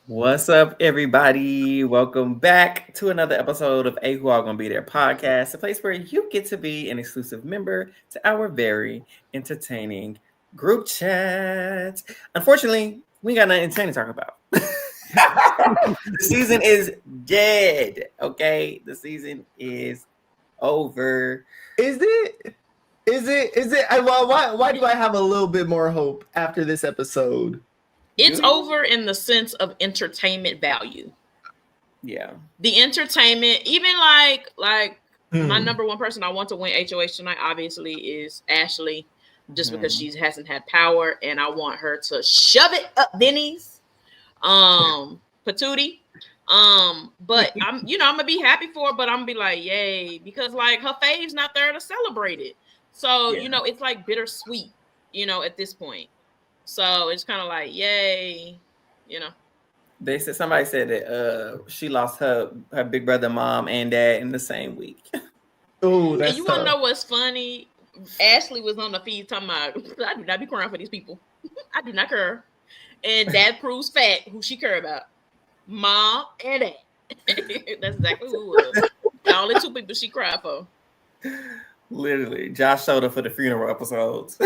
What's up, everybody? Welcome back to another episode of Who All Gonna Be There podcast, a place where you get to be an exclusive member to our very entertaining group chat. Unfortunately, we ain't got nothing entertaining to talk about. The season is dead. Okay, the season is over. Is it? Why do I have a little bit more hope after this episode? It's over in the sense of entertainment value. Yeah. The entertainment, even like my number one person I want to win HOH tonight, obviously, is Ashley, just because she hasn't had power, and I want her to shove it up Vinny's patootie. But I'm gonna be happy for her, but I'm gonna be like, yay, because like her fave's not there to celebrate it. So it's like bittersweet, at this point. So it's kind of like, yay, They said somebody said that she lost her big brother, mom, and dad in the same week. Oh, that's and you want to know what's funny? Ashley was on the feed talking about, I do not be crying for these people. I do not care. And that proves fact who she care about. Mom and dad. That's exactly who it was. The only two people she cried for. Literally. Josh showed up for the funeral episodes.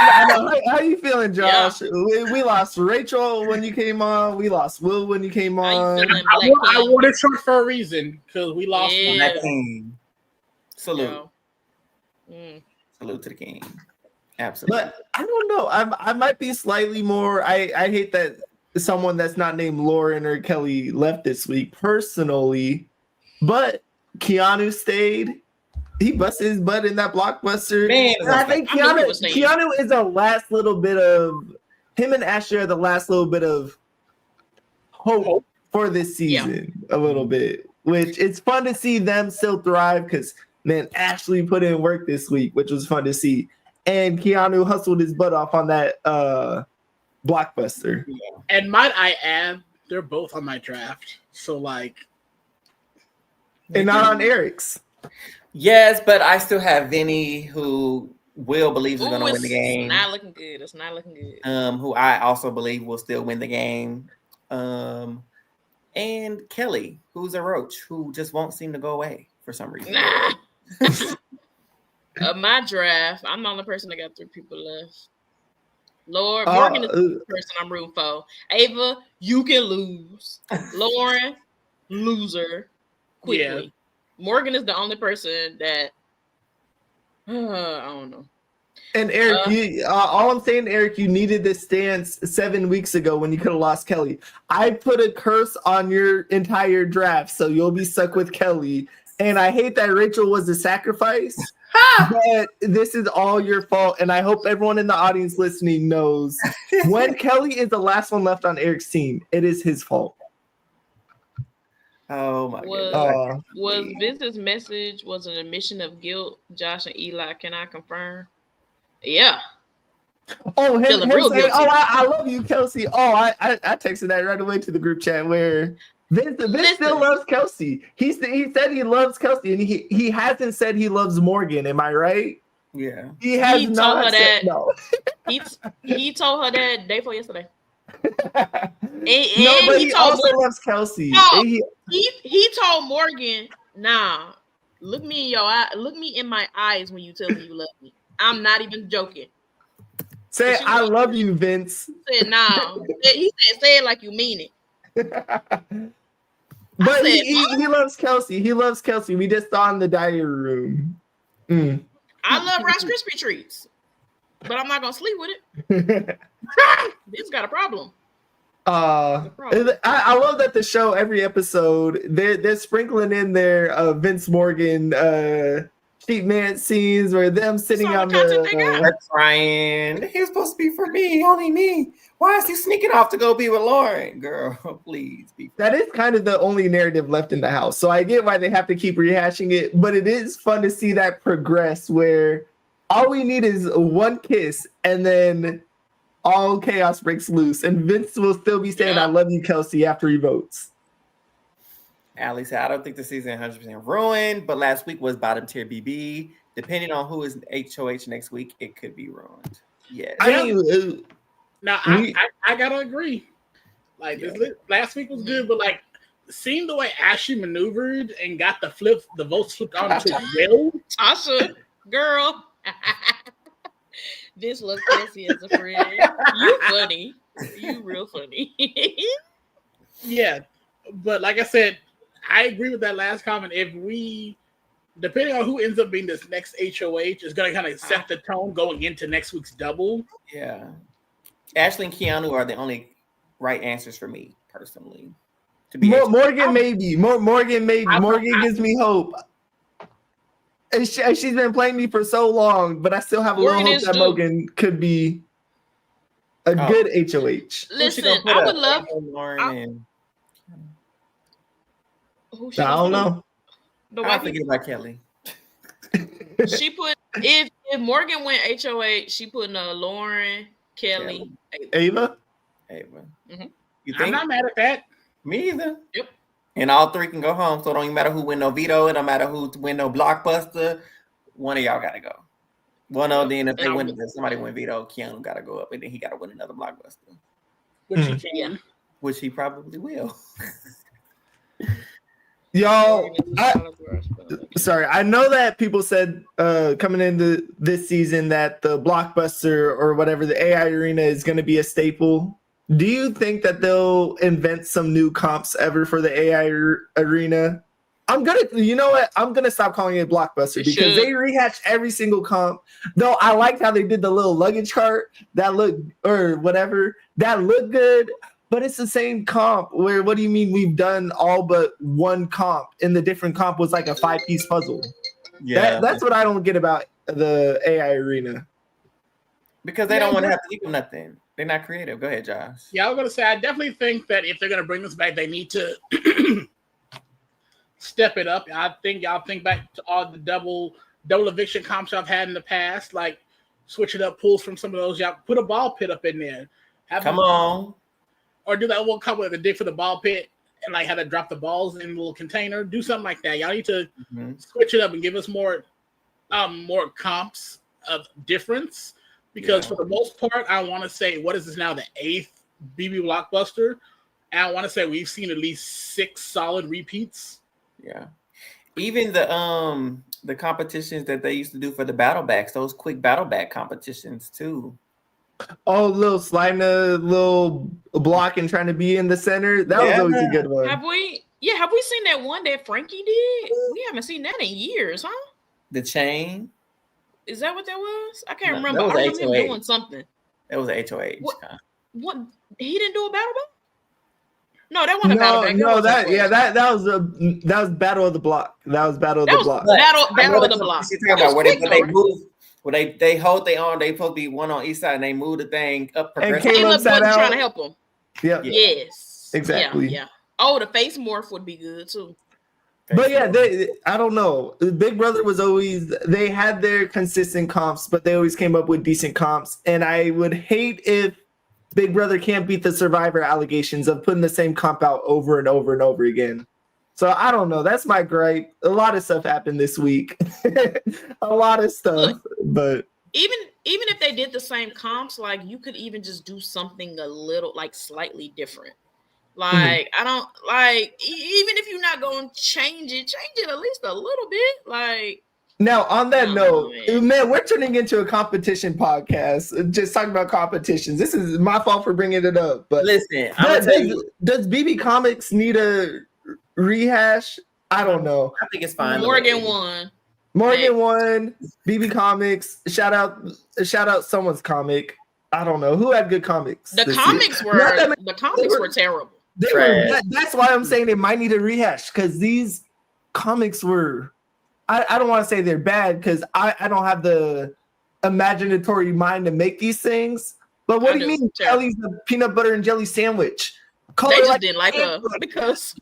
How you feeling, Josh? Yeah. We lost Rachel when you came on. We lost Will when you came on. I wore it short for a reason because we lost one. Black King. Salute. Salute to the king. Absolutely. But I don't know. I might be slightly more. I hate that someone that's not named Lauren or Kelly left this week personally. But Keanu stayed. He busted his butt in that BlockBuster. Man, I think Keanu is the last little bit of him and Ashley are the last little bit of hope for this season, a little bit. Which it's fun to see them still thrive because man, Ashley put in work this week, which was fun to see. And Keanu hustled his butt off on that BlockBuster. Yeah. And might I add, they're both on my draft. So like, and not on Eric's. Yes, but I still have Vinny, who Will believes is going to win the game. It's not looking good. It's not looking good. Who I also believe will still win the game. And Kelly, who's a roach, who just won't seem to go away for some reason. My draft, I'm the only person that got 3 people left. Lord, Morgan is the person I'm rooting for. Ava, you can lose. Lauren, loser quickly. Yeah. Morgan is the only person that I don't know. And Eric, all I'm saying, Eric, you needed this stance 7 weeks ago when you could have lost Kelly. I put a curse on your entire draft, so you'll be stuck with Kelly. And I hate that Rachel was a sacrifice, but this is all your fault. And I hope everyone in the audience listening knows when Kelly is the last one left on Eric's team, it is his fault. Oh my God. Was Vince's message was an admission of guilt? Josh and Eli, can I confirm? Yeah. Oh, him saying, I love you, Kelsey. Oh, I texted that right away to the group chat where Vince still loves Kelsey. He said he loves Kelsey, and he hasn't said he loves Morgan. Am I right? Yeah. He has not told her that. No. he told her that day before yesterday. But he also loves Kelsey. He told Morgan, nah, look me in your eye, look me in my eyes when you tell me you love me. I'm not even joking. Say I love you, Vince. He said, nah. He said, say it like you mean it. But he loves Kelsey. He loves Kelsey. We just saw in the diary room. I love Rice Krispie treats, but I'm not gonna sleep with it. It's got a problem. I love that the show every episode they're sprinkling in their Vince Morgan cheap man scenes where them sitting on the crying. He was supposed to be for me, only me. Why is he sneaking off to go be with Lauren? Girl, please be. That is kind of the only narrative left in the house. So I get why they have to keep rehashing it, but it is fun to see that progress where all we need is one kiss and then all chaos breaks loose, and Vince will still be saying, I love you, Kelsey, after he votes. Allie said, I don't think the season 100% ruined, but last week was bottom tier Byyyeee. Depending on who is HOH next week, it could be ruined. Yes. I gotta agree. Like last week was good, but like seeing the way Ashley maneuvered and got the votes flipped onto Will. Tasha, girl. This looks messy as a friend. You funny. You real funny. Yeah, but like I said, I agree with that last comment. If we, depending on who ends up being this next HOH, is going to kind of set the tone going into next week's double. Yeah. Ashley and Keanu are the only right answers for me, personally. To be Morgan, maybe. Morgan gives me hope. And she's been playing me for so long, but I still have a little hope that Morgan could be a good HOH. Listen, I would love Lauren. I don't know. I forget about Kelly. She put if Morgan went HOH, she put Lauren, Kelly, Ava. Mm-hmm. You think? I'm not mad at that. Me either. Yep. And all three can go home, so it don't even matter who win no veto. It don't matter who win no BlockBuster. One of y'all got to go. One of them, if somebody win veto, Keanu got to go up, and then he got to win another BlockBuster. Which he can. Which he probably will. Y'all, sorry. I know that people said coming into this season that the BlockBuster or whatever, the AI arena is going to be a staple. Do you think that they'll invent some new comps ever for the AI arena? You know what? I'm gonna stop calling it BlockBuster because they rehash every single comp. Though I liked how they did the little luggage cart that looked good, but it's the same comp. Where what do you mean we've done all but one comp, and the different comp was like a 5-piece puzzle? Yeah, that's what I don't get about the AI arena. Because they don't want to have to think of nothing. They're not creative. Go ahead, Josh. Yeah, I was gonna say I definitely think that if they're gonna bring this back, they need to step it up. I think y'all think back to all the double eviction comps I've had in the past, like switch it up, pulls from some of those. Y'all put a ball pit up in there. Come on. Or do that one come with a dig for the ball pit and like have to drop the balls in a little container. Do something like that. Y'all need to switch it up and give us more comps of difference. Because for the most part, I want to say, what is this now? The 8th BB BlockBuster. And I want to say we've seen at least 6 solid repeats. Yeah. Even the competitions that they used to do for the battle backs, those quick battle back competitions too. Oh, little sliding a little block and trying to be in the center. That was always a good one. Have we seen that one that Frankie did? We haven't seen that in years, huh? The chain. Is that what that was? I can't remember. I remember him doing something. That was a HOH. What? He didn't do a battle back? No, that wasn't a battle back. That was Battle of the Block. That was Battle of the Block. Battle of the Block. She's talking about where they move. Well, they hold their arm. They supposed to be one on each side, and they move the thing up. And Caleb wasn't trying to help him. Yeah. Yes. Exactly. Yeah. Oh, the face morph would be good too. But yeah, I don't know. Big Brother was always, they had their consistent comps, but they always came up with decent comps. And I would hate if Big Brother can't beat the Survivor allegations of putting the same comp out over and over and over again. So I don't know. That's my gripe. A lot of stuff happened this week. A lot of stuff. But even if they did the same comps, like you could even just do something a little like slightly different. Like I don't like even if you're not going to change it at least a little bit. Like now on that note, man, we're turning into a competition podcast. Just talking about competitions. This is my fault for bringing it up. But listen, does BB Comics need a rehash? I don't know. I think it's fine. Morgan won. BB Comics. Shout out someone's comic. I don't know who had good comics. The comics were terrible. That's why I'm saying they might need a rehash because these comics were. I don't want to say they're bad because I don't have the imaginatory mind to make these things. But what do you mean? Kelly's the peanut butter and jelly sandwich. They just didn't like her because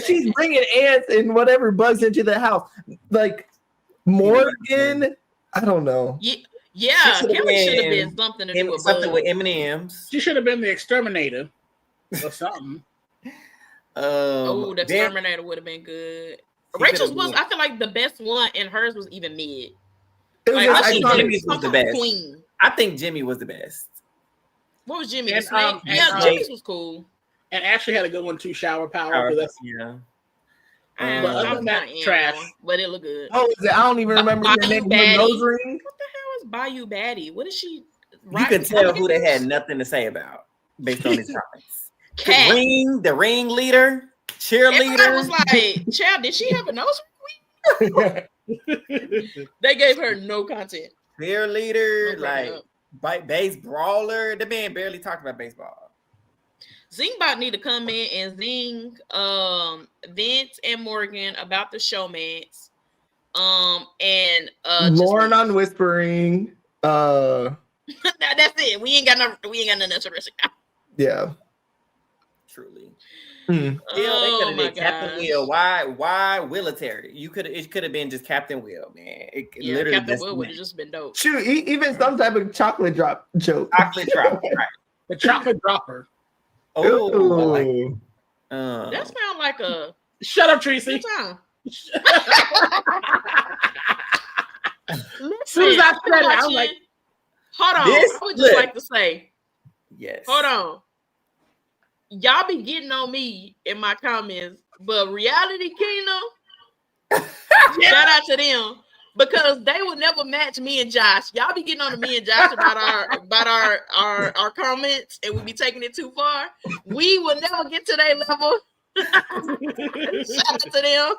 she's bringing ants and whatever bugs into the house. Like Morgan, I don't know. Yeah, Kelly should have been something to do with M&Ms. She should have been the exterminator or something. The exterminator would have been good. Rachel's was, I feel like the best one, and hers was even mid. I think Jimmy's was the best. Queen. I think Jimmy was the best. What was Jimmy? And, The snake? and, Jimmy's was cool. And Ashley had a good one too, shower power. Yeah. I'm not trash, but it looked good. Oh, is it? I don't even remember her name. Nose ring. What the hell is Byyyeee? What is she? You can tell who they had nothing to say about based on these comments. Cat. The ring leader, cheerleader. Everybody was like, "Child, did she have a nose ring?" They gave her no content. Cheerleader, like base brawler. The man barely talked about baseball. Zingbot need to come in and zing Vince and Morgan about the showmance. And Lauren on whispering. That's it. We ain't got nothing else to rest. Yeah. Truly. Mm. They could have been Captain Will. Why military? It could have been just Captain Will, man. Literally Captain Will would have just been dope. Shoot, even some type of chocolate drop joke. Chocolate drop, right? The chocolate dropper. Oh, like, that sounds like a shut up, Tracy. Time. As soon as I said it, I was like, hold on. I would just like to say, yes. Hold on. Y'all be getting on me in my comments, but Reality Kingdom, shout out to them because they will never match me and Josh. Y'all be getting on to me and Josh about our comments, and we be taking it too far. We will never get to their level. Shout out to them.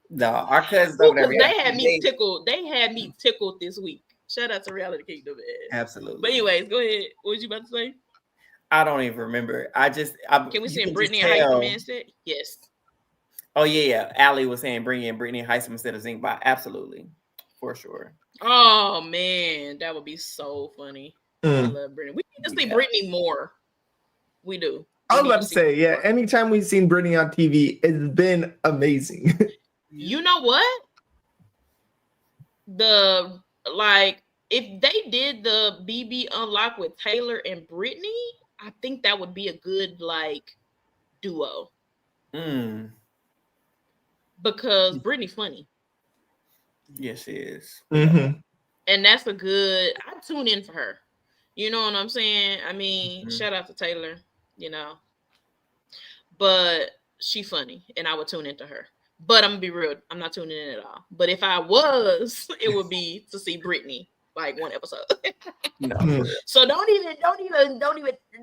No, our cousins over there. They had me tickled. They had me tickled this week. Shout out to Reality Kingdom, man. Absolutely. But anyways, go ahead. What was you about to say? I don't even remember. Can we send Brittany and Heisman instead? Yes. Oh yeah. Allie was saying bring in Brittany and Heisman instead of Zingbot. Absolutely, for sure. Oh man, that would be so funny. I love Brittany. We need to see Brittany more. We do. I was about to say, yeah. Anytime we've seen Brittany on TV, it's been amazing. You know what? If they did the BB Unlock with Taylor and Brittany, I think that would be a good duo. Because Brittany's funny. Yes, she is. Mm-hmm. And that's a good. I tune in for her. You know what I'm saying? I mean, shout out to Taylor. But she funny, and I would tune into her. But I'm gonna be real. I'm not tuning in at all. But if I was, it would be to see Brittany. One episode. No. So don't even.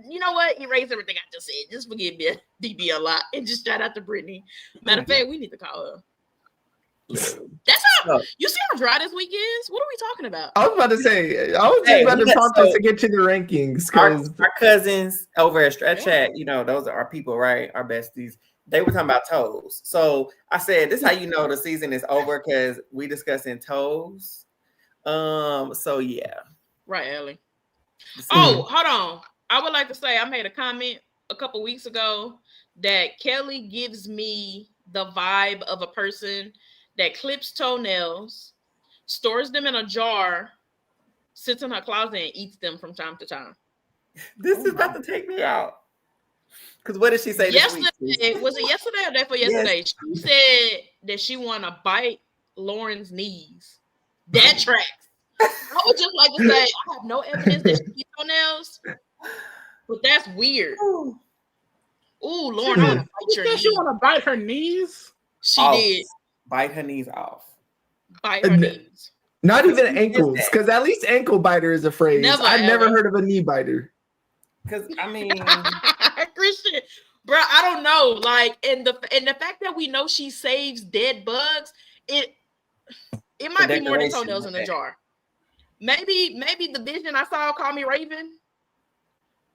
You know what? Erase everything I just said. Just forgive me, DB a lot, and just shout out to Brittany. Matter of fact, we need to call her. That's how you see how dry this week is. What are we talking about? I was about to say. I was just about to talk to get to the rankings because our cousins over at Stretch Chat, those are our people, right? Our besties. They were talking about toes. So I said, "This is how you know the season is over because we discussing toes." So yeah. Right, Ellie. Oh, hold on. I would like to say I made a comment a couple weeks ago that Kelly gives me the vibe of a person that clips toenails, stores them in a jar, sits in her closet and eats them from time to time. This is about to take me out. Because what did she say yesterday, this week? Was it yesterday or day for yesterday? Yes. She said that she want to bite Lauren's knees. That tracks. I would just like to say I have no evidence that she eats toenails, but that's weird. Ooh, Lauren, I want to bite your knees. She want to bite her knees? She did. Bite her knees off. Bite her knees. Not even ankles, because at least ankle biter is a phrase. I've never heard of a knee biter. Because I mean, Christian, bro, I don't know. And the fact that we know she saves dead bugs, it might be more than toenails in a jar. Maybe the vision I saw called me Raven,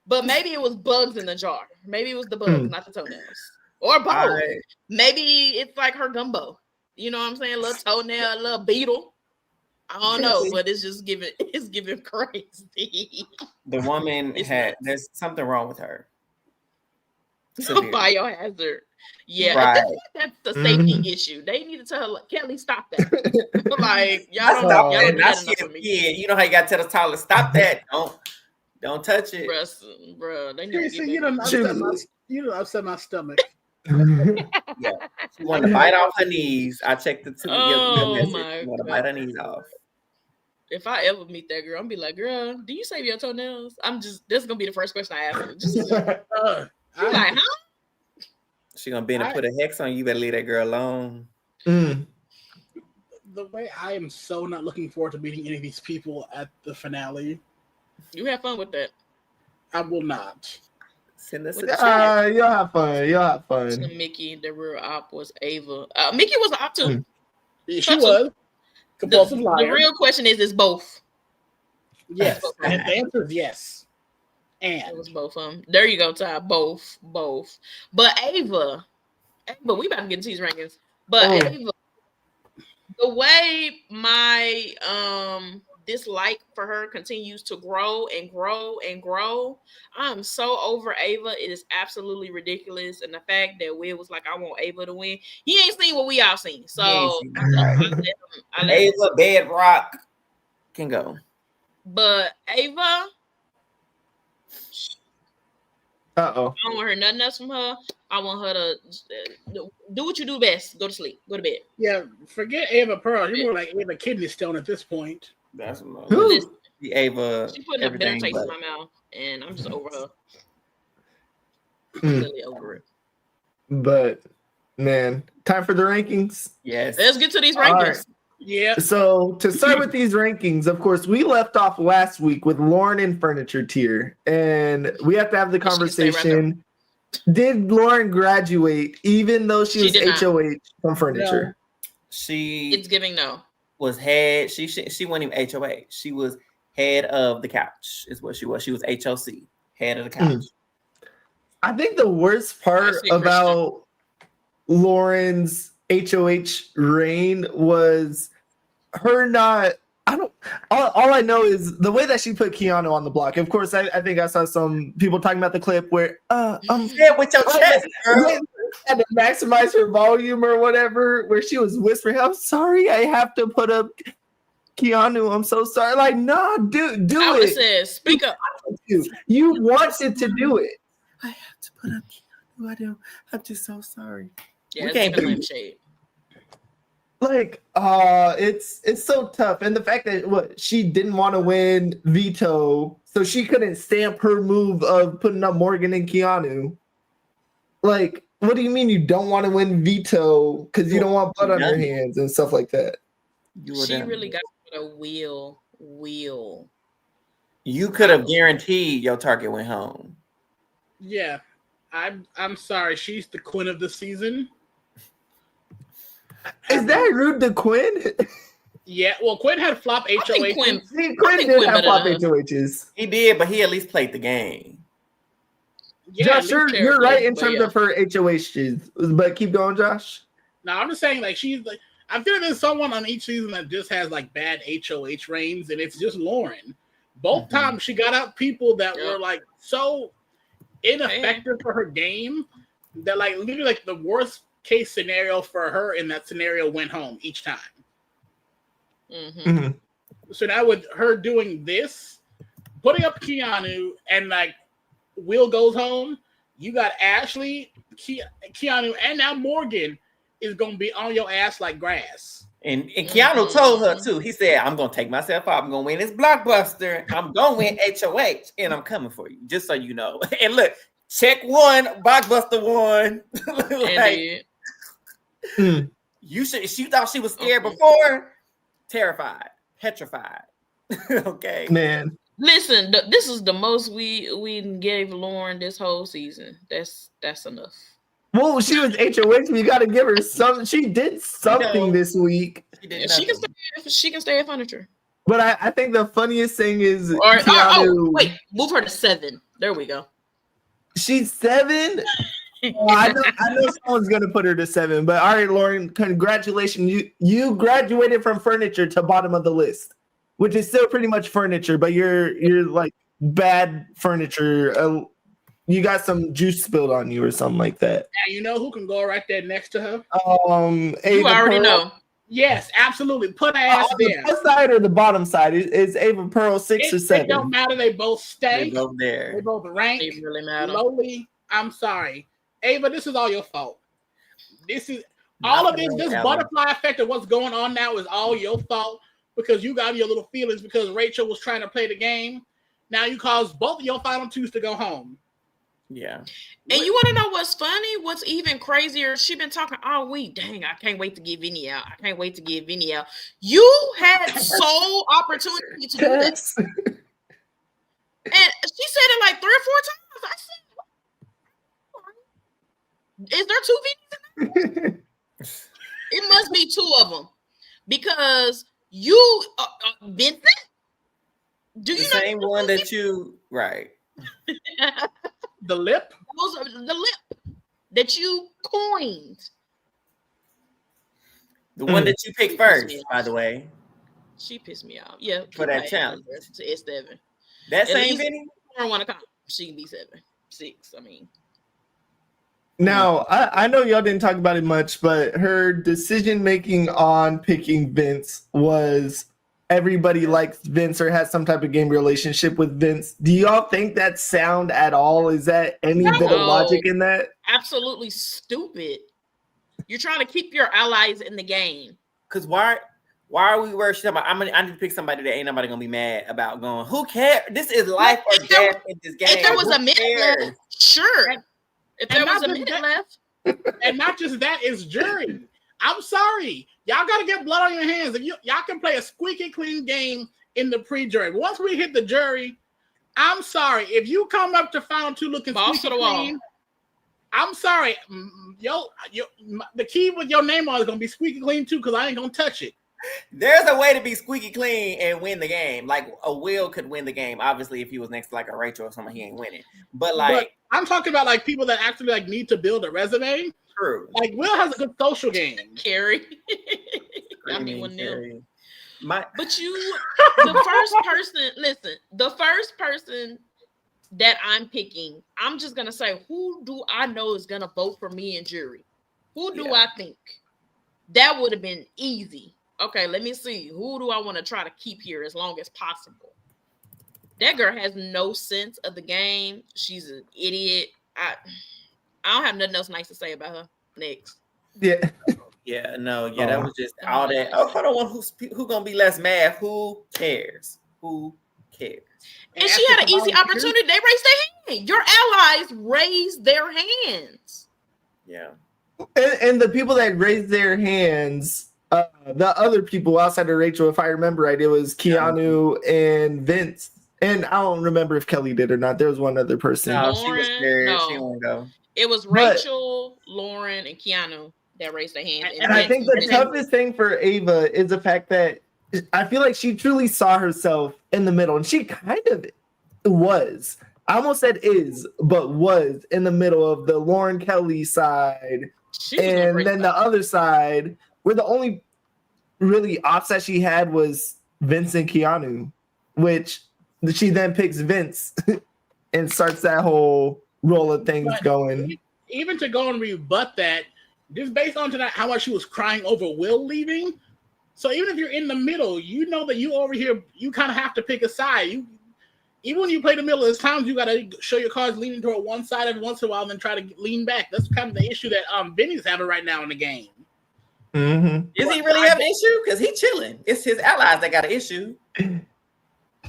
but maybe it was bugs in the jar. Maybe it was the bugs, not the toenails, or both. Maybe it's like her gumbo. You know what I'm saying? A little toenail, a little beetle. I don't know, but it's giving crazy. The woman there's something wrong with her. Biohazard. Yeah, right. That's the safety issue. They need to tell her, Kelly, stop that. Y'all don't do that enough for me. Yeah, you know how you got to tell the toddler, stop that. Don't touch it. Bro, they need to you don't upset my stomach. Yeah, she wanted to bite off her knees. I checked the two. Oh my God. Want to bite her knees off. if I ever meet that girl, I'm be like, girl, do you save your toenails? This is gonna be the first question I ask her. Just she's like, huh? She gonna bend and put a hex on you. Better leave that girl alone. Mm. The way I am so not looking forward to meeting any of these people at the finale. You have fun with that. I will not. Send us a chat. You'll have fun. You'll have fun. So Mickey, the real op was Ava. Mickey was an op too. She was. Compulsive liar. The real question is both. Yes. And the answer is yes. And it was both of them. There you go, Ty. Both. But Ava, we about to get into these rankings. But Ava, the way my dislike for her continues to grow and grow and grow, I'm so over Ava. It is absolutely ridiculous. And the fact that Will was like, I want Ava to win. He ain't seen what we all seen. So I let Ava Bedrock can go. But Ava, I don't want her nothing else from her. I want her to do what you do best. Go to sleep. Go to bed. Yeah, forget Ava Pearl. You're more like Ava Kidney Stone at this point. That's the Ava. She putting a bitter taste in my mouth, and I'm just over her. I'm really over it. But man, time for the rankings. Yes. Let's get to these rankings. Right. Yeah. So to start with these rankings, of course, we left off last week with Lauren in furniture tier, and we have to have the conversation. Did Lauren graduate even though she was HOH from furniture? No. It's giving no. Was head. She wasn't even HOH. She was head of the couch. Is what she was. She was HOC, head of the couch. I think the worst part about Lauren's HOH reign was her not. All I know is the way that she put Keanu on the block. Of course, I think I saw some people talking about the clip where with your chest, girl. Had to maximize her volume or whatever, where she was whispering, "I'm sorry, I have to put up Keanu. I'm so sorry." Like, nah, do it. Says, speak up. You wanted to do it. I have to put up Keanu. I do. I'm just so sorry. Yeah, we can't blame shade. Like, it's so tough, and the fact that she didn't want to win veto, so she couldn't stamp her move of putting up Morgan and Keanu. Like, what do you mean you don't want to win veto because you don't want blood on your hands and stuff like that? She really got a wheel. You could have guaranteed your target went home. Yeah, I'm sorry. She's the queen of the season. Is that rude to Quinn? Yeah, well, Quinn had flop HOHs. Quinn did have flop HOHs. He did, but he at least played the game. Yeah, Josh, you're right in terms of her HOHs, but keep going, Josh. No, I'm just saying, like, she's like, I feel like there's someone on each season that just has like bad HOH reigns, and it's just Lauren. Both times she got out people that were like so ineffective for her game that like literally like the worst case scenario for her in that scenario went home each time. So now with her doing this, putting up Keanu, and like Will goes home, you got Ashley, Keanu, and now Morgan is gonna be on your ass like grass. And Keanu told her too. He said, "I'm gonna take myself out. I'm gonna win this BlockBuster. I'm gonna win HOH, and I'm coming for you, just so you know." And look, check one, BlockBuster won. Like, you should. She thought she was scared before, terrified, petrified. Okay, man. Listen, this is the most we gave Lauren this whole season. That's enough. Well, she was HOH, but you got to give her something. She did something this week. She can stay at furniture. But I think the funniest thing is wait, move her to 7. There we go. She's 7. I know someone's gonna put her to 7. But all right, Lauren, congratulations. You graduated from furniture to bottom of the list, which is still pretty much furniture, but you're like bad furniture. You got some juice spilled on you or something like that. Now you know who can go right there next to her? You already know. Yes, absolutely. Put her ass there. The side or the bottom side? Is Ava Pearl 6 or 7? It don't matter. They both stay. They both there. They both rank. It really matter. Lowly. I'm sorry, Ava. This is all your fault. This is all of this. This butterfly effect of what's going on now is all your fault because you got your little feelings because Rachel was trying to play the game. Now you caused both of your final twos to go home. Yeah. And you want to know what's funny? What's even crazier? She been talking all week. Dang, I can't wait to get Vinny out. I can't wait to get Vinny out. You had sole opportunity to do this. And she said it like 3 or 4 times. I said, is there 2 Vinnies in there? It must be 2 of them. Because you, Vincent, do you the know same one that you, right. The lip? Those are the lip that you coined. The one that you picked first, by the way. She pissed me off. Yeah. For that challenge. It's 7. That same Vinny? I don't want to come. She can be 7, 6. I mean. Now, I know y'all didn't talk about it much, but her decision making on picking Vince was everybody likes Vince or has some type of game relationship with Vince. Do y'all think that's sound at all? Is that any bit of logic in that? Absolutely stupid. You're trying to keep your allies in the game. Because why are we worried about? I need to pick somebody that ain't nobody gonna be mad about going. Who cares? This is life or death in this game. If there was a minute left, sure. If there was a minute left. And not just that, it's jury. I'm sorry. Y'all got to get blood on your hands. If y'all can play a squeaky clean game in the pre-jury. Once we hit the jury, I'm sorry. If you come up to final 2 looking squeaky clean, I'm sorry. The key with your name on is going to be squeaky clean too, because I ain't going to touch it. There's a way to be squeaky clean and win the game. Like a Will could win the game. Obviously, if he was next to like a Rachel or something, he ain't winning. But I'm talking about like people that actually like need to build a resume. True. Like Will has a good social game. Carrie. I mean, but the first person that I'm picking, I'm just gonna say, who do I know is gonna vote for me in jury? Who do I think? That would have been easy. Okay, let me see. Who do I want to try to keep here as long as possible? That girl has no sense of the game. She's an idiot. I don't have nothing else nice to say about her. Next. Yeah. Yeah, no, that was just all that. Oh, I don't want who gonna be less mad. Who cares? Who cares? And she had an easy opportunity. They raised their hand. Your allies raised their hands. Yeah. And the people that raised their hands, the other people outside of Rachel, if I remember right, it was Keanu and Vince. And I don't remember if Kelly did or not. There was one other person. No, she was scared. No. She won't go. It was Rachel, Lauren, and Keanu that raised their hands. And I think the toughest thing for Ava is the fact that I feel like she truly saw herself in the middle. And she kind of was. I almost said is, but was in the middle of the Lauren Kelly side. And then the other side, where the only really offset she had was Vince and Keanu, which she then picks Vince and starts that whole roll of things going. Even to go and rebut that, just based on tonight how much she was crying over Will leaving. So even if you're in the middle, you know that you over here, you kind of have to pick a side. Even when you play the middle, there's times you got to show your cards leaning toward one side every once in a while and then try to lean back. That's kind of the issue that Vinny's having right now in the game. Mm-hmm. Does he really have an issue? Because he's chilling. It's his allies that got an issue.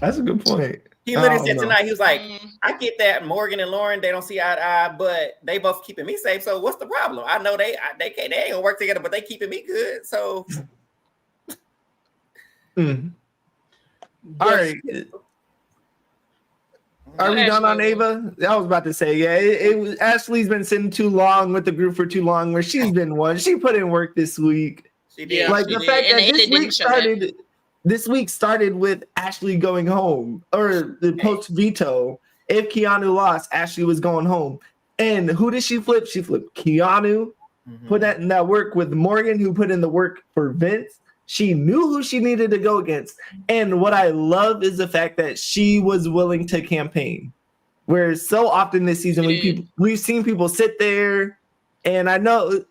That's a good point. He literally said tonight, he was like, I get that Morgan and Lauren, they don't see eye to eye, but they both keeping me safe. So what's the problem? I know they ain't gonna work together, but they keeping me good. So all right. Are we done on Ava? I was about to say, it was Ashley's been sitting too long with the group for too long, where she's been one. She put in work this week. She did. Like the fact that this week started with Ashley going home, or the post veto. If Keanu lost, Ashley was going home. And who did she flip? She flipped Keanu, put that in that work with Morgan, who put in the work for Vince. She knew who she needed to go against. And what I love is the fact that she was willing to campaign. Whereas so often this season, we've seen people sit there, and I know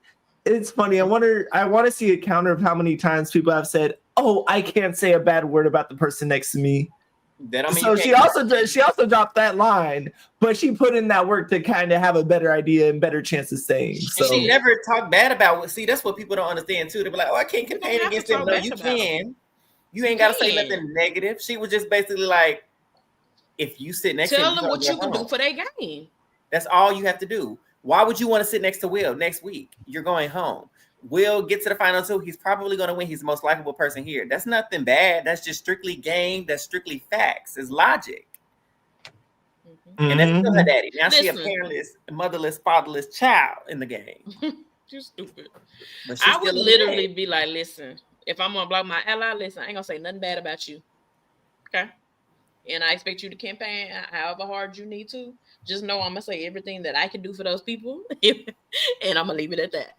it's funny. I want to see a counter of how many times people have said, "Oh, I can't say a bad word about the person next to me." So she also dropped that line, but she put in that work to kind of have a better idea and better chance of staying. So she never talked bad about. See, that's what people don't understand too. They be like, "Oh, I can't campaign against them." No, you can. You ain't got to say nothing negative. She was just basically like, if you sit next to tell them what you can do for their game. That's all you have to do. Why would you want to sit next to Will next week? You're going home. Will get to the final two. He's probably going to win. He's the most likable person here. That's nothing bad. That's just strictly game. That's strictly facts. It's logic. Mm-hmm. And that's still her daddy. Now she a parentless, motherless, fatherless child in the game. You're stupid. I would literally be like, listen, if I'm going to block my ally, listen, I ain't going to say nothing bad about you. Okay? And I expect you to campaign however hard you need to. Just know I'm going to say everything that I can do for those people. And I'm going to leave it at that.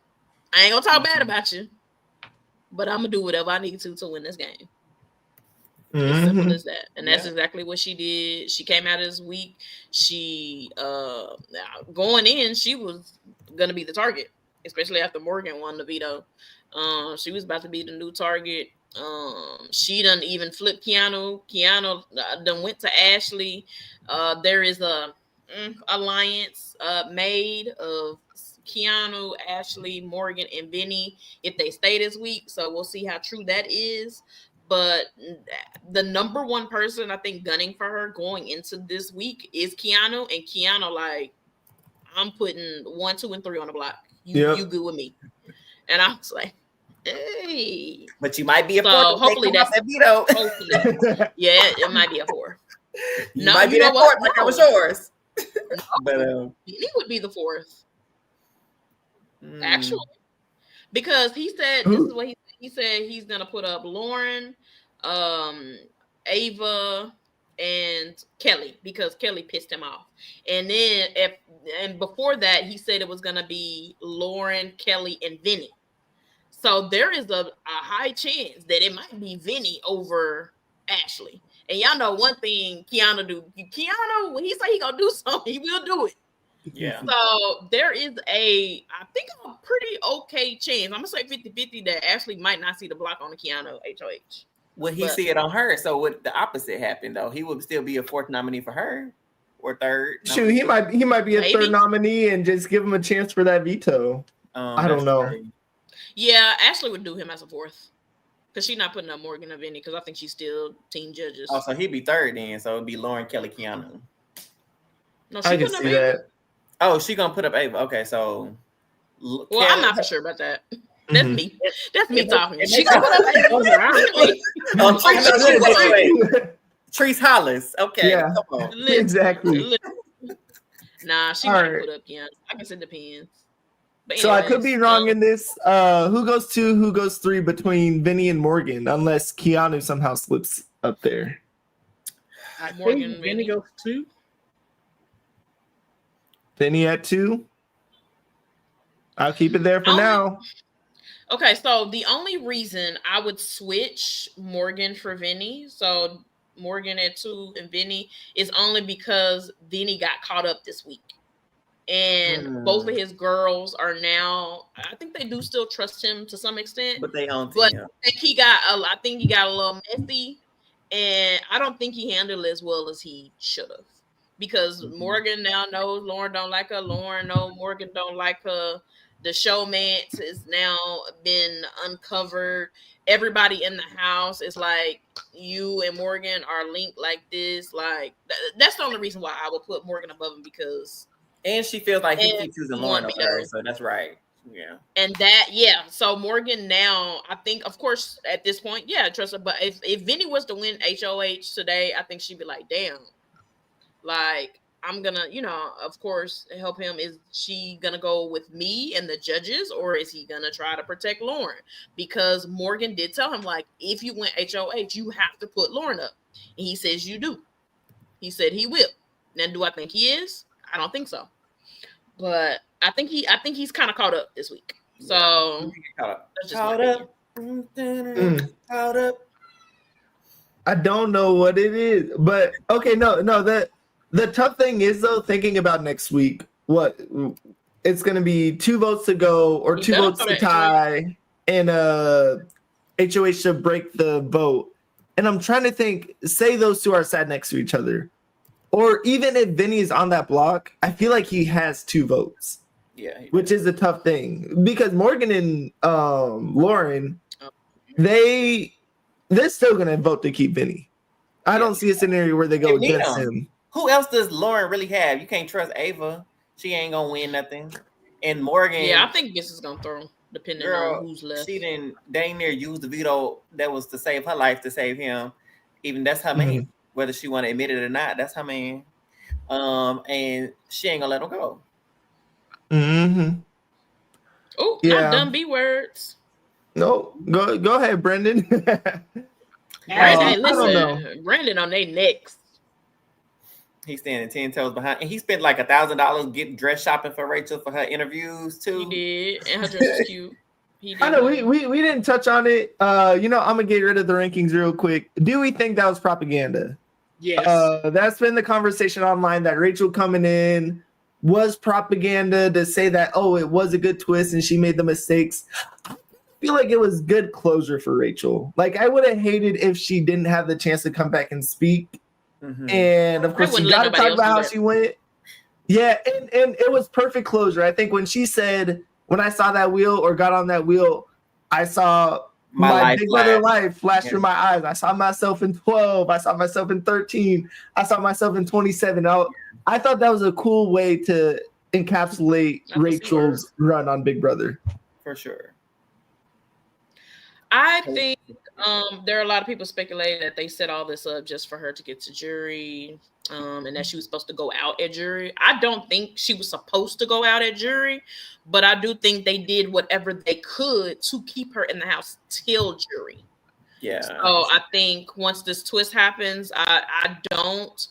I ain't going to talk bad about you. But I'm going to do whatever I need to win this game. As simple as that. And that's exactly what she did. She came out this week. She, going in, she was going to be the target. Especially after Morgan won the veto. She was about to be the new target. She done even flipped Keanu. Keanu done went to Ashley. There is a alliance made of Keanu, Ashley, Morgan, and Vinny if they stay this week. So we'll see how true that is. But the number one person I think gunning for her going into this week is Keanu. And Keanu, like, I'm putting 1, 2, and 3 on the block. You good with me? And I was like, hey. But you might be a 4. So hopefully that's that veto. Hopefully. Yeah, it might be a 4. You might be that 4th like I was yours. No, But he would be the 4th. Actually. Because he said this is what he said he's gonna put up Lauren, Ava, and Kelly because Kelly pissed him off. And then before that, he said it was gonna be Lauren, Kelly, and Vinny. So there is a high chance that it might be Vinny over Ashley. And y'all know one thing Keanu do. Keanu, when he say he gonna do something, he will do it. Yeah. So there is I think a pretty okay chance. I'm gonna say 50-50 that Ashley might not see the block on the Keanu HOH. Would he see it on her? So would the opposite happen though? He would still be a 4th nominee for her or 3rd. Shoot, he might be a 3rd nominee and just give him a chance for that veto. I don't know. Great. Yeah, Ashley would do him as a 4th. Because she's not putting up Morgan or Vinny because I think she's still team judges. Oh, so he'd be 3rd then. So it'd be Lauren, Kelly, Keanu. No, I can see that. Oh, she gonna put up Ava. Okay, so. Well, Kelly, I'm not for sure about that. That's me. That's me talking. She gonna put up Ava. Treese Hollis. Okay. Yeah, come on. Exactly. Nah, she might put up Keanu. I guess it depends. So I could be wrong in this. Who goes 2, who goes 3 between Vinny and Morgan, unless Keanu somehow slips up there. I think Vinny goes 2. Vinny at 2. I'll keep it there for now. Okay, so the only reason I would switch Morgan for Vinny, so Morgan at 2 and Vinny, is only because Vinny got caught up this week. And both of his girls are now, I think they do still trust him to some extent. But they own him. But I think he got a little messy. And I don't think he handled it as well as he should have. Because Morgan now knows Lauren don't like her. Lauren knows Morgan don't like her. The showmance has now been uncovered. Everybody in the house is like, you and Morgan are linked like this. Like, that's the only reason why I would put Morgan above him because... And she feels like he keeps using Lauren over her, so that's right. Yeah. And so Morgan now, I think, of course, at this point, trust her. But if Vinny was to win HOH today, I think she'd be like, damn. Like, I'm gonna, of course, help him. Is she gonna go with me and the judges, or is he gonna try to protect Lauren? Because Morgan did tell him, like, if you win HOH, you have to put Lauren up. And he says you do. He said he will. Now, do I think he is? I don't think so, but I think he's kind of caught up this week. So caught up. I don't know what it is, but okay, no. The tough thing is though, thinking about next week, what it's going to be 2 votes to go or 2 votes to tie, and HOH to break the vote. And I'm trying to think. Say those 2 are sat next to each other. Or even if Vinny is on that block, I feel like he has 2 votes. Yeah. Which is a tough thing. Because Morgan and Lauren, they they're still gonna vote to keep Vinny. I don't see a scenario where they go against him. Who else does Lauren really have? You can't trust Ava. She ain't gonna win nothing. And Morgan. Yeah, I think this is gonna throw, depending on who's left. She didn't dang near use the veto that was to save her life to save him. Even that's her man. Whether she want to admit it or not, that's her man. And she ain't gonna let him go. Oh, not dumb B words. No, go ahead, Brendan. Brandon, listen, Brandon on their necks. He's standing 10 toes behind, and he spent like $1,000 getting dress shopping for Rachel for her interviews too. He did, and her dress was cute. I know we didn't touch on it. I'm gonna get rid of the rankings real quick. Do we think that was propaganda? Yes. That's been the conversation online that Rachel coming in was propaganda to say that, it was a good twist and she made the mistakes. I feel like it was good closure for Rachel. Like, I would have hated if she didn't have the chance to come back and speak. And of course, she got to talk about how she went. Yeah, and it was perfect closure. I think when she said, when I saw that wheel or got on that wheel, I saw my big brother life flash through my eyes. I saw myself in 12. I saw myself in 13. I saw myself in 27. I thought that was a cool way to encapsulate Rachel's run on Big Brother. For sure. I think there are a lot of people speculating that they set all this up just for her to get to jury, and that she was supposed to go out at jury. I don't think she was supposed to go out at jury, but I do think they did whatever they could to keep her in the house till jury. Yeah. So I think once this twist happens, I don't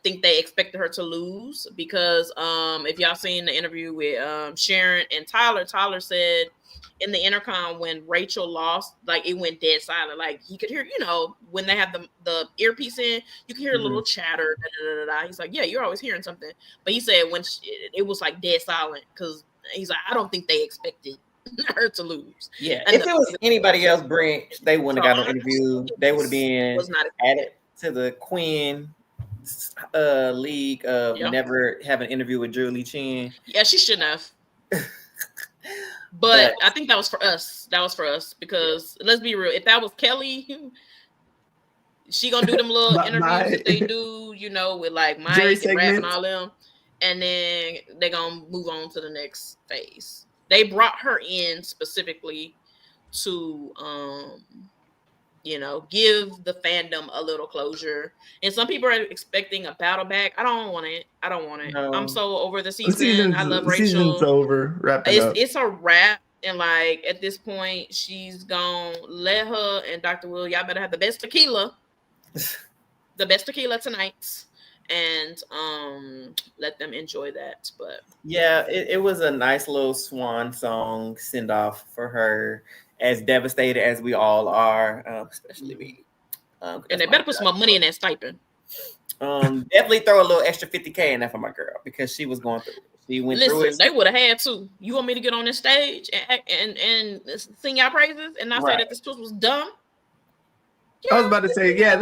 think they expected her to lose, because if y'all seen the interview with Sharon and Tyler said in the intercom when Rachel lost, like, it went dead silent. Like, he could hear, when they have the earpiece in, you can hear a little chatter. He's like, yeah, you're always hearing something. But he said when it was like dead silent, because he's like, I don't think they expected her to lose. Yeah, and if it was anybody else, Brent, they wouldn't have got no interview. They would have been added to the Queen league of never have an interview with Julie Chen. Yeah, she shouldn't have. But I think that was for us. That was for us, because let's be real. If that was Kelly, she gonna do them little interviews that they do, with like Mike and Rap and all them, and then they gonna move on to the next phase. They brought her in specifically to, give the fandom a little closure. And some people are expecting a battle back. I don't want it. No. I'm so over the season. I love Rachel. Season's over. It's a wrap. And like, at this point, she's gonna let her and Dr. Will, y'all better have the best tequila. The best tequila tonight. And let them enjoy that. But yeah, it was a nice little swan song send off for her. As devastated as we all are, especially me. And they better put some more money in that stipend. Definitely throw a little extra 50K in there for my girl, because she was going through it. She went through it. They would have had to. You want me to get on this stage and sing y'all praises and not say that this twist was dumb? I was about to say, yeah,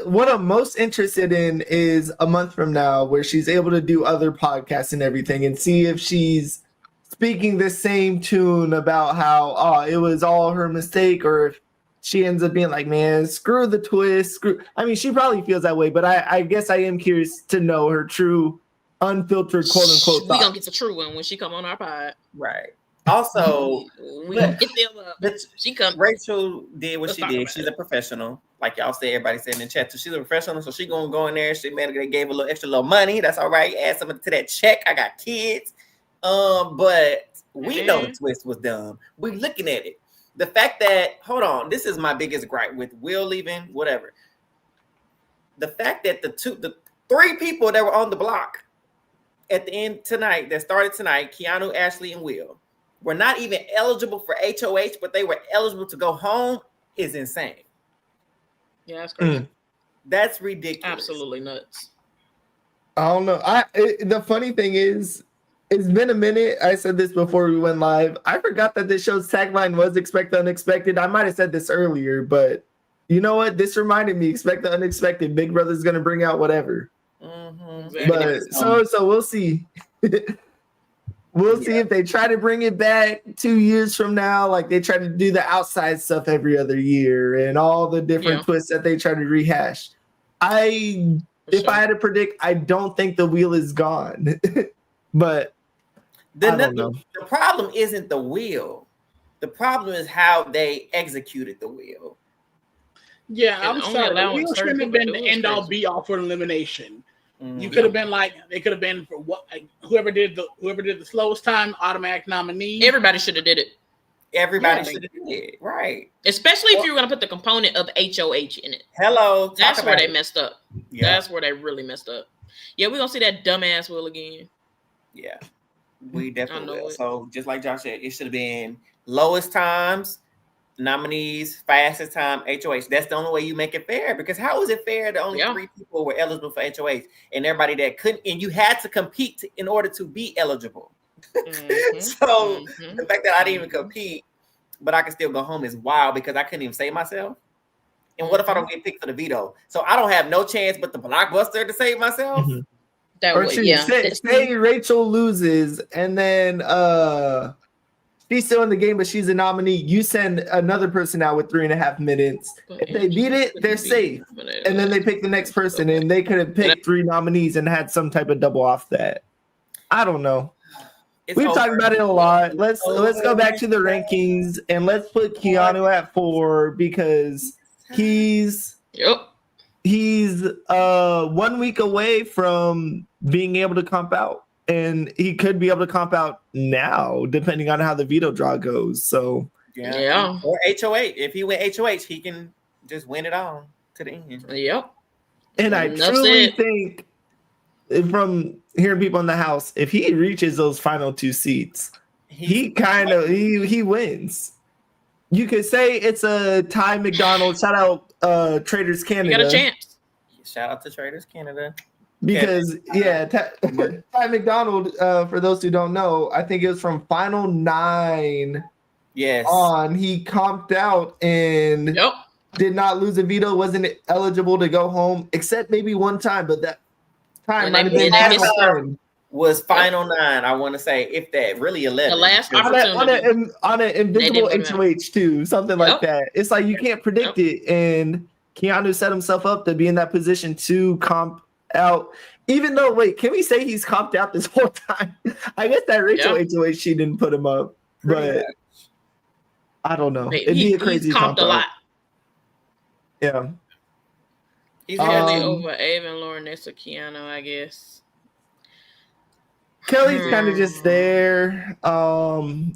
what I'm most interested in is a month from now, where she's able to do other podcasts and everything, and see if she's speaking the same tune about how it was all her mistake, or if she ends up being like, man, screw the twist. I mean, she probably feels that way, but I guess I am curious to know her true, unfiltered, quote unquote. We gonna get the true one when she come on our pod, right? Also, we gonna get them up. She come. Rachel did what she did. She's a professional, like y'all said. Everybody said in the chat. So she's a professional, so she gonna go in there. They gave a little extra money. That's all right. Add something to that check. I got kids. But we know the twist was dumb. We looking at it. The fact that, hold on, this is my biggest gripe with Will leaving, whatever. The fact that the three people that were on the block at the end tonight, that started tonight, Keanu, Ashley, and Will, were not even eligible for HOH, but they were eligible to go home, is insane. Yeah, that's crazy. That's ridiculous. Absolutely nuts. I don't know. The funny thing is, it's been a minute. I said this before we went live. I forgot that this show's tagline was expect the unexpected. I might have said this earlier, but you know what? This reminded me, expect the unexpected. Big Brother's going to bring out whatever. Mm-hmm. But so we'll see. We'll see if they try to bring it back 2 years from now. Like they try to do the outside stuff every other year and all the different twists that they try to rehash. If I had to predict, I don't think the wheel is gone. But I don't know. The problem isn't the wheel. The problem is how they executed the wheel. Yeah, I'm sorry. The wheel shouldn't have been the end all be all for elimination. You could have been like, they could have been for what whoever did the slowest time, automatic nominee. Everybody should have did it. Everybody should have did it, right? Especially if you were gonna put the component of HOH in it. That's where they messed up. Yeah. That's where they really messed up. Yeah, we're gonna see that dumbass wheel again. Yeah, we definitely will. So just like Josh said, it should have been lowest times, nominees, fastest time, HOH. That's the only way you make it fair, because how is it fair that only 3 people were eligible for HOH and everybody that couldn't, and you had to compete in order to be eligible. So the fact that I didn't even compete, but I can still go home is wild, because I couldn't even save myself. And what if I don't get picked for the veto? So I don't have no chance but the BlockBuster to save myself. Say Rachel loses and then she's still in the game, but she's a nominee. You send another person out with 3.5 minutes. If they beat it, they're safe. And then they pick the next person, and they could have picked 3 nominees and had some type of double off that. I don't know. We've talked about it a lot. Let's go back to the rankings and let's put Keanu at 4, because he's 1 week away from being able to comp out, and he could be able to comp out now depending on how the veto draw goes. So or HOH. If he went HOH, he can just win it all to the end. And I truly think, from hearing people in the house, if he reaches those final 2 seats, he wins. You could say it's a Ty McDonald. Shout out Traders Canada. You got a chance. Shout out to Traders Canada. Because Ty McDonald, for those who don't know, I think it was from final 9 on. He comped out and did not lose a veto, wasn't eligible to go home, except maybe one time, but that time might have been was final 9. I want to say, if that, really 11. The last opportunity on an invisible HOH too, something like that. It's like you can't predict it, and Keanu set himself up to be in that position to comp out. Even though, can we say he's comped out this whole time? I guess that Rachel HOH, she didn't put him up, but I don't know. It'd be a crazy comp a lot. Yeah. He's really over Ava and Lauren next to Keanu, I guess. Kelly's kind of just there.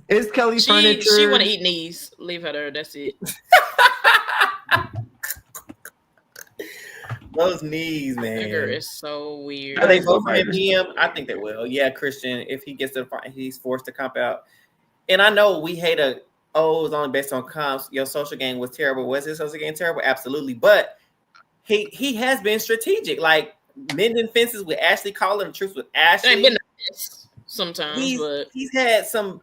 Is Kelly furniture? She want to eat knees. Leave her there. That's it. Those knees, man. That girl is so weird. Are they vote for him? I think they will. Yeah, Christian. If he gets to the fight, he's forced to comp out. And I know we hate it was only based on comps. Your social game was terrible. Was his social game terrible? Absolutely. But he has been strategic, like mending fences with Ashley, calling the truth with Ashley. Ain't been sometimes, he's had some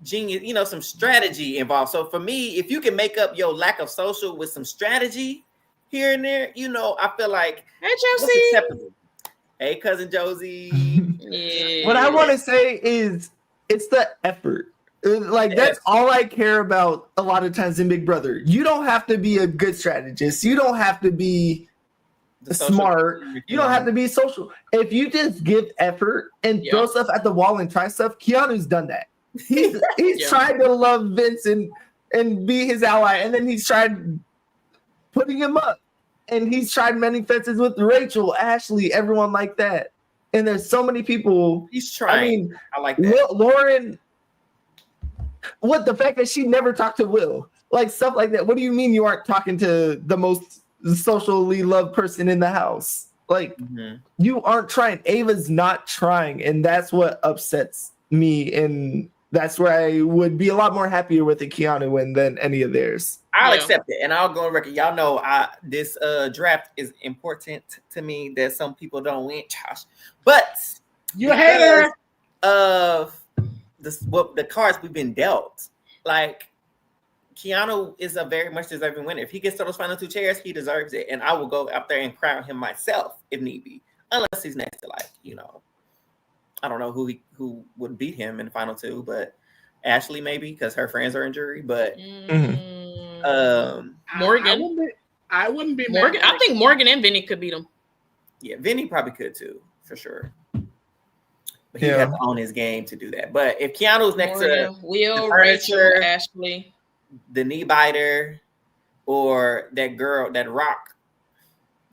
genius, some strategy involved. So for me, if you can make up your lack of social with some strategy here and there, I feel like that's acceptable. Hey, cousin Josie. What I want to say is it's the effort. That's all I care about a lot of times in Big Brother. You don't have to be a good strategist. You don't have to be smart. You don't have to be social. If you just give effort and throw stuff at the wall and try stuff, Keanu's done that. He's tried to love Vince and be his ally, and then he's tried putting him up. And he's tried mending fences with Rachel, Ashley, everyone like that. And there's so many people. He's trying. I like that. Lauren, the fact that she never talked to Will, stuff like that. What do you mean you aren't talking to the most socially loved person in the house? You aren't trying. Ava's not trying, and that's what upsets me. And that's where I would be a lot more happier with the Keanu win than any of theirs. I'll accept it, and I'll go on record. Y'all know this draft is important to me that some people don't win, Josh. But you hater of the cards we've been dealt. Keanu is a very much deserving winner. If he gets to those final 2 chairs, he deserves it, and I will go out there and crown him myself if need be, unless he's next to I don't know who would beat him in the final two, but Ashley maybe because her friends are in jury. But Morgan. I wouldn't be Morgan. I think Morgan and Vinny could beat him. Yeah, Vinny probably could too, for sure. But he'd have to own his game to do that. But if Keanu's next to Will, Rachel, Ashley, the knee biter, or that girl, that rock,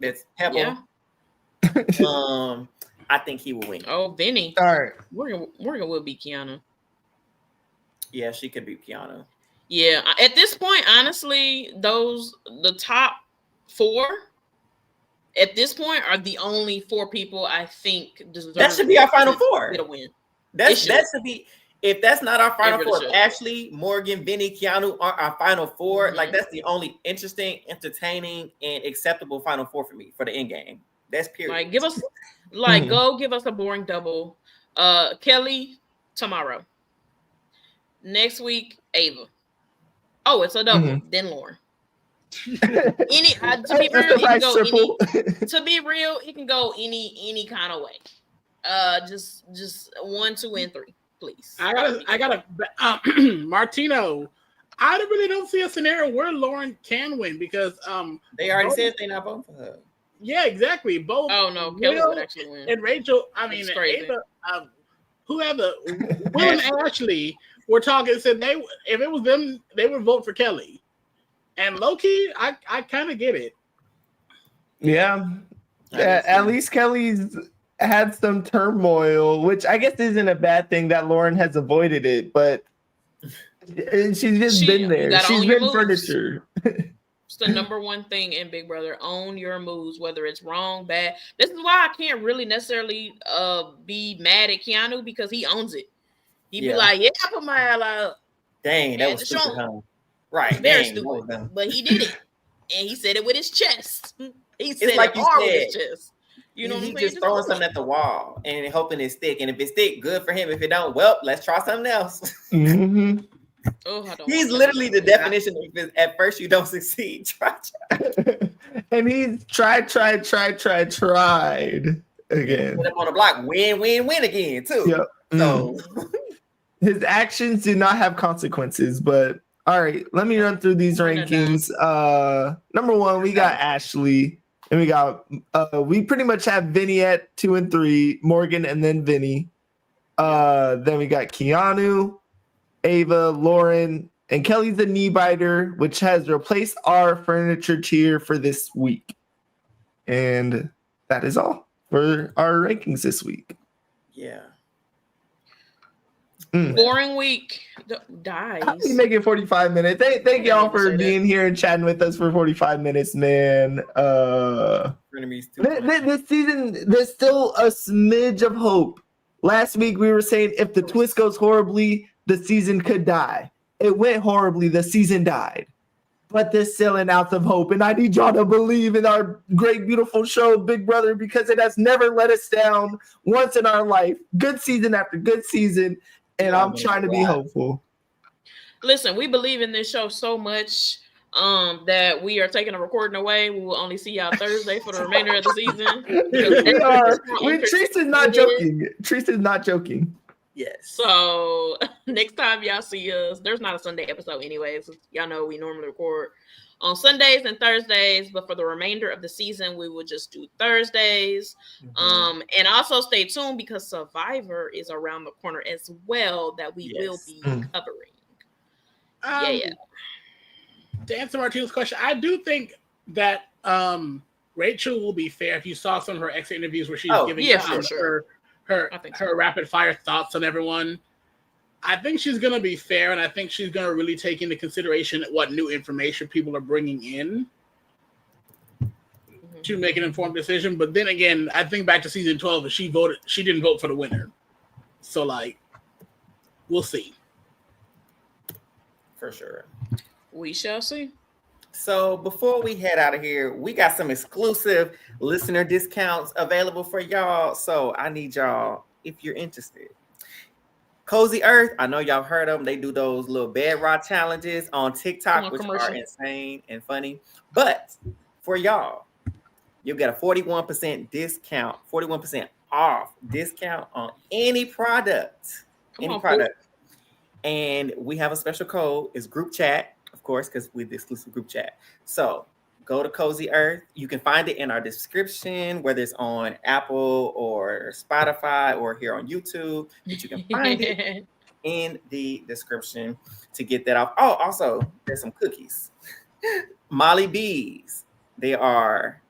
that's Pebble, I think he will win. Oh, Vinny. All right. Morgan will beat Keanu. Yeah, she could beat Keanu. Yeah, at this point, honestly, the top 4 at this point are the only 4 people I think deserve. That should be our final 4 to win. That should be. If that's not our final 4, Ashley, Morgan, Vinny, Keanu are our final 4. Like that's the only interesting, entertaining, and acceptable final 4 for me for the end game. That's period. Like give us, go give us a boring double. Kelly tomorrow. Next week, Ava. Oh, it's a double. Then Lauren. To be real, it can go any kind of way. Just 1, 2, and 3, please. I gotta Martino. I really don't see a scenario where Lauren can win because they already said they're not voting for her. Yeah, exactly. Both. Oh no, Kelly would actually win. And Rachel. I mean, Ava, whoever. Will and Ashley were talking. Said if it was them, they would vote for Kelly. And low-key, I kind of get it. Yeah. At least Kelly's had some turmoil, which I guess isn't a bad thing that Lauren has avoided it, but she's just been there. She's been furniture. It's the number one thing in Big Brother. Own your moves, whether it's wrong, bad. This is why I can't really necessarily be mad at Keanu because he owns it. He'd be like, yeah, I put my ally up. Dang, that was stupid, huh? Right. Very stupid. But he did it. And he said it with his chest. He said like it hard with his chest. You know what I'm saying? He's just throwing something at the wall and hoping it stick. And if it stick, good for him. If it don't, well, let's try something else. He's literally the definition of at first you don't succeed. Try. And he's tried again. Put him on the block, win again too. Yep. So his actions did not have consequences, but all right, let me run through these rankings. Number 1, we got Ashley, and we got we pretty much have Vinny at 2 and 3, Morgan, and then Vinny. Then we got Keanu, Ava, Lauren, and Kelly's the knee biter, which has replaced our furniture tier for this week. And that is all for our rankings this week. Yeah. Boring week dies. We make it 45 minutes. Thank y'all for being here and chatting with us for 45 minutes, man. This season, there's still a smidge of hope. Last week we were saying if the twist goes horribly, the season could die. It went horribly, the season died. But there's still an ounce of hope, and I need y'all to believe in our great, beautiful show, Big Brother, because it has never let us down once in our life. Good season after good season. And I'm trying to be hopeful. Listen, we believe in this show so much that we are taking a recording away. We will only see y'all Thursday for the remainder of the season. Teresa's not joking. Teresa's not joking. Yes. So next time y'all see us, there's not a Sunday episode anyways. Y'all know we normally record on Sundays and Thursdays, but for the remainder of the season, we will just do Thursdays. And also stay tuned because Survivor is around the corner as well that we will be covering. To answer Martina's question, I do think that Rachel will be fair. If you saw some of her exit interviews where she's giving her rapid fire thoughts on everyone, I think she's going to be fair, and I think she's going to really take into consideration what new information people are bringing in to make an informed decision. But then again, I think back to season 12, and she didn't vote for the winner. So, we'll see. For sure. We shall see. So before we head out of here, we got some exclusive listener discounts available for y'all. So I need y'all, if you're interested. Cozy Earth, I know y'all heard them. They do those little bed rot challenges on TikTok, which are insane and funny. But for y'all, you'll get a 41% discount, 41% off discount on any product. And we have a special code. It's group chat, of course, because we're the exclusive group chat. So go to Cozy Earth. You can find it in our description, whether it's on Apple or Spotify or here on YouTube. But you can find it in the description to get that off. Oh, also, there's some cookies. Molly Bees. They are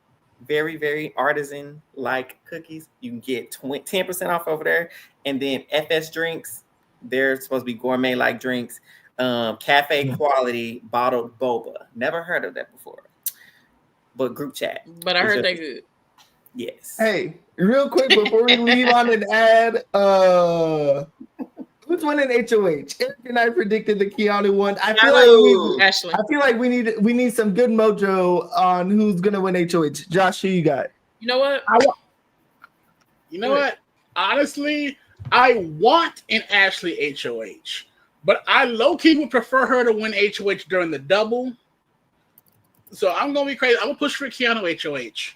very, very artisan-like cookies. You can get 10% off over there. And then FS Drinks. They're supposed to be gourmet-like drinks. Cafe-quality bottled boba. Never heard of that before. But group chat. But I heard they're good. Yes. Hey, real quick before we leave on an ad, who's winning HOH? Eric and I predicted the Keanu one. I feel like we need some good mojo on who's gonna win HOH. Josh, who you got? You know what? Honestly, I want an Ashley HOH, but I low-key would prefer her to win HOH during the double. So I'm gonna be crazy. I'm gonna push for Keanu HOH.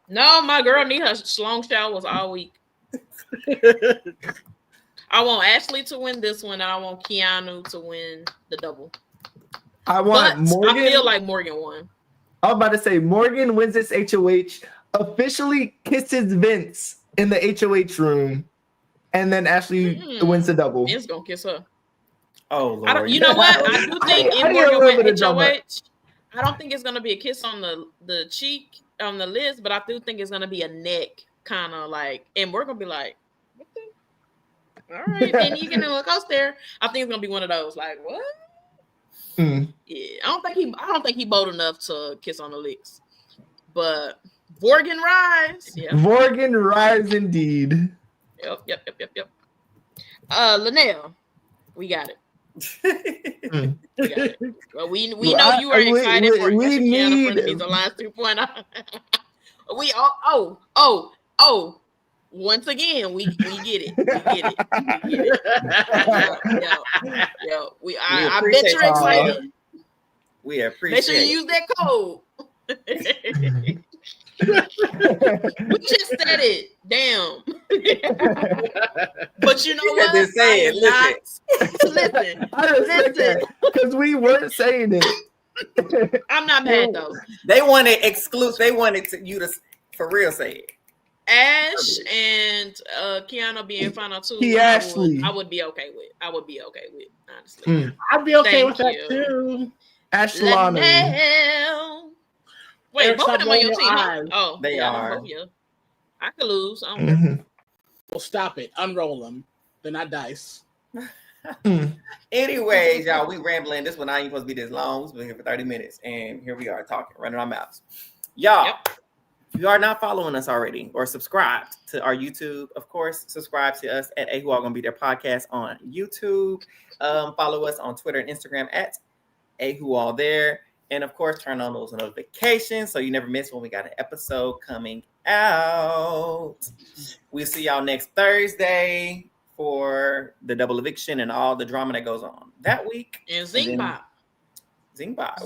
No, my girl need her long showers all week. I want Ashley to win this one, and I want Keanu to win the double. Morgan. I feel like Morgan won. I was about to say Morgan wins this HOH, officially kisses Vince in the HOH room, and then Ashley wins the double. Vince gonna kiss her. Oh Lord! You know what? I do think if Morgan wins HOH, I don't think it's gonna be a kiss on the cheek on the lips, but I do think it's gonna be a neck kind of like, and we're gonna be like, what the? All right, then you can look close there. I think it's gonna be one of those like, what? Yeah, I don't think he bold enough to kiss on the lips, but Vorgan rise. Yeah. Vorgan rise indeed. Yep. Linnell, we got it. We got it. Well, we know you are excited for the last 2.0. We once again we get it. I bet you're excited. We appreciate. Make sure you use that code. We just said it. Damn. But you know what? Just say it. Listen. Because we weren't saying it. I'm not mad though. They wanted exclusive. They wanted you to for real say it. Ash and Keanu being final two. I would be okay with. Honestly. I'd be okay with that too. Ash Wait, both of them on your team. Huh? Oh, they are. I could lose. I don't care. Well, stop it. Unroll them. They're not dice. Anyways, y'all, we rambling. This one not even supposed to be this long. We've been here for 30 minutes, and here we are talking, running our mouths. Y'all, if you are not following us already or subscribed to our YouTube, of course, subscribe to us at A Who All Gonna Be There podcast on YouTube. Follow us on Twitter and Instagram at A Who All There. And of course, turn on those notifications so you never miss when we got an episode coming out. We'll see y'all next Thursday for the double eviction and all the drama that goes on that week. And Zing Bop.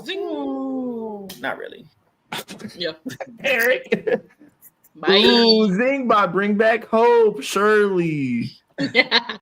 Ooh, not really. Yeah. Eric. Bye. Ooh, Zing Bop, bring back hope, Shirley. Yeah.